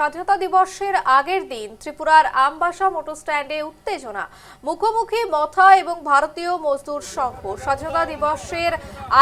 স্বাধীনতা দিবসের আগের দিন ত্রিপুরার আমবাসা মোটর স্ট্যান্ডে উত্তেজনা, মুখোমুখি মথা এবং ভারতীয় মজদুর সংঘ। স্বাধীনতা দিবসের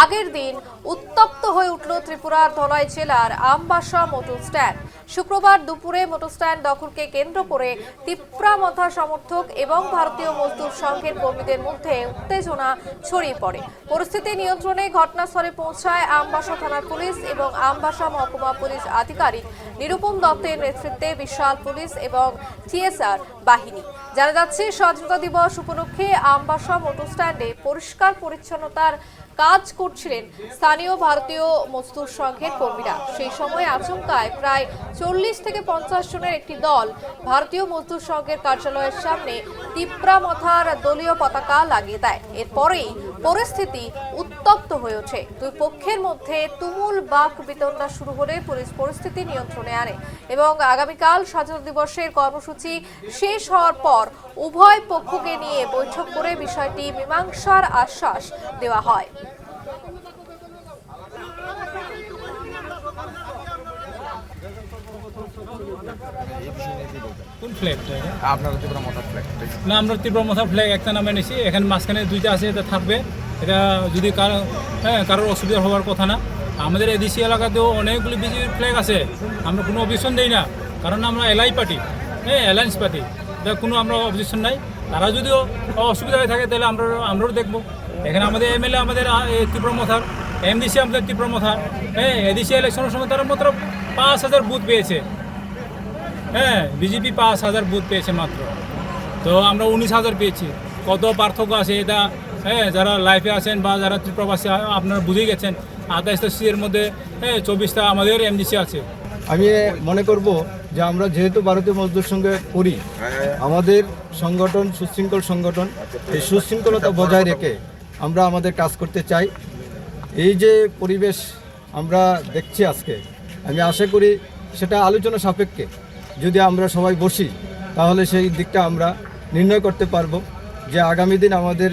আগের দিন উত্তপ্ত হয়ে উঠল ত্রিপুরার ধলাই জেলার আমবাসা মোটর স্ট্যান্ড। শুক্রবার দুপুরে মোটর স্ট্যান্ড দখলকে কেন্দ্র করে তিপ্রা মথা সমর্থক এবং ভারতীয় মজদুর সংঘের কর্মীদের মধ্যে উত্তেজনা ছড়িয়ে পড়ে। পরিস্থিতি নিয়ন্ত্রণে ঘটনাস্থলে পৌঁছায় আমবাসা থানার পুলিশ এবং আমবাসা মহকুমা পুলিশ আধিকারিক নিরুপম দত্তের নেতৃত্বে বিশাল পুলিশ এবং টিএসআর বাহিনী। জানা যাচ্ছে, স্বাধীনতা দিবস উপলক্ষে আমবাসা মোটর স্ট্যান্ডে পরিষ্কার পরিচ্ছন্নতার কাজ করছিলেন স্থানীয় ভারতীয় মজদুর সংঘের কর্মীরা। সেই সময় আচমকায় প্রায় 40 থেকে 50 জনের একটি দল ভারতীয় মজদুর সংঘের কার্যালয়ের সামনে তিপ্রা মথার দলীয় পতাকা লাগিয়ে দেয়। এরপরেই পরিস্থিতি উত্তপ্ত হয়ে ওঠে। দুই পক্ষের মধ্যে তুমুল বাক বিতণ্ডা শুরু হলে পুলিশ পরিস্থিতি নিয়ন্ত্রণে আনে এবং আগামীকাল স্বাধীনতা দিবসের কর্মসূচি শেষ হওয়ার পর উভয় পক্ষকে নিয়ে বৈঠক করে বিষয়টি মীমাংসার আশ্বাস দেওয়া হয়। কোন ফ্ল্যাগটা আপনারা ত্রিপুরা মথা ফ্ল্যাগ? না, আমরা ত্রিপুরা মথা ফ্ল্যাগ একটা নামে নিয়েছি। এখানে মাঝখানে দুইটা আছে, এটা থাকবে। এটা যদি কারোর অসুবিধা হওয়ার কথা না। আমাদের এডিসি এলাকাতেও অনেকগুলি বিজেপির ফ্ল্যাগ আছে, আমরা কোনো অবজেকশন দিই না, কারণ আমরা এলআই পার্টি, অ্যালায়েন্স পার্টি, এটা কোনো আমরা অবজেকশন নাই। তারা যদিও অসুবিধা হয়ে থাকে তাহলে আমরাও দেখবো। এখানে আমাদের এমএলএ আমাদের ত্রিপুরা মথার, এমডিসি আমাদের ত্রিপুরা মথার, এডিসি ইলেকশনের সময় তারা মাত্র 5000 বুথ পেয়েছে। বিজেপি 5000 বুথ পেয়েছে মাত্র, তো আমরা 19,000 পেয়েছি। কত পার্থক্য আছে এটা, যারা লাইফে আছেন বা যারা ত্রিপুরাবাসী আপনারা বুঝেই গেছেন। 28টা সিটের মধ্যে 24টা আমাদের এমডিসি আছে। আমি মনে করব যে আমরা যেহেতু ভারতীয় মজদুর সঙ্গে করি, আমাদের সংগঠন সুশৃঙ্খল সংগঠন, এই সুশৃঙ্খলতা বজায় রেখে আমরা আমাদের কাজ করতে চাই। এই যে পরিবেশ আমরা দেখছি আজকে, আমি আশা করি সেটা আলোচনা সাপেক্ষে যদি আমরা সবাই বসি তাহলে সেই দিকটা আমরা নির্ণয় করতে পারবো যে আগামী দিন আমাদের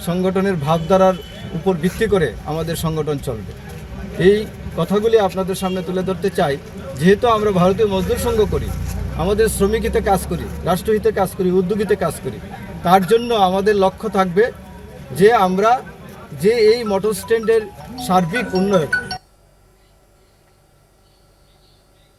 সংগঠনের ভাবধারার উপর ভিত্তি করে আমাদের সংগঠন চলবে। এই কথাগুলি আপনাদের সামনে তুলে ধরতে চাই। যেহেতু আমরা ভারতীয় মজদুর সংঘ করি, আমাদের শ্রমিক হিতে কাজ করি, রাষ্ট্রহিতে কাজ করি, উদ্যোগীতে কাজ করি, তার জন্য আমাদের লক্ষ্য থাকবে যে আমরা যে এই মোটর স্ট্যান্ডের সার্বিক উন্নয়ন,